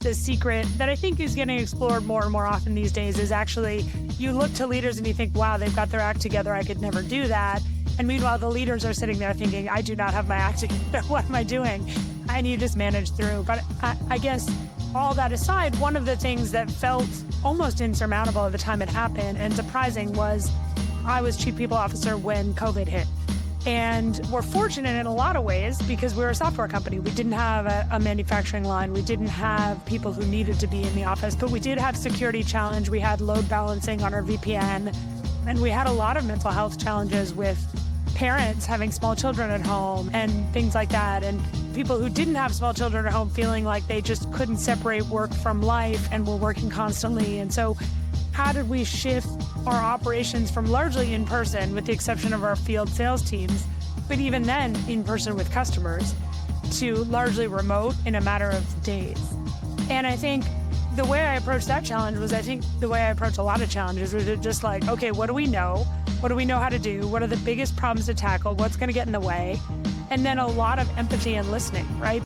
The secret that I think is getting explored more and more often these days is actually you look to leaders and you think, wow, they've got their act together. I could never do that. And meanwhile, the leaders are sitting there thinking, I do not have my act together. What am I doing? And you just manage through. But I guess all that aside, one of the things that felt almost insurmountable at the time it happened and surprising was I was chief people officer when COVID hit. And we're fortunate in a lot of ways because we're a software company. We didn't have a manufacturing line. We didn't have people who needed to be in the office, but we did have security challenge. We had load balancing on our VPN, and we had a lot of mental health challenges with parents having small children at home and things like that. And people who didn't have small children at home feeling like they just couldn't separate work from life and were working constantly. And so how did we shift our operations from largely in person, with the exception of our field sales teams, but even then in person with customers, to largely remote in a matter of days? And I think the way I approached that challenge was, I think the way I approach a lot of challenges was just like, okay, what do we know? What do we know how to do? What are the biggest problems to tackle? What's going to get in the way? And then a lot of empathy and listening, right?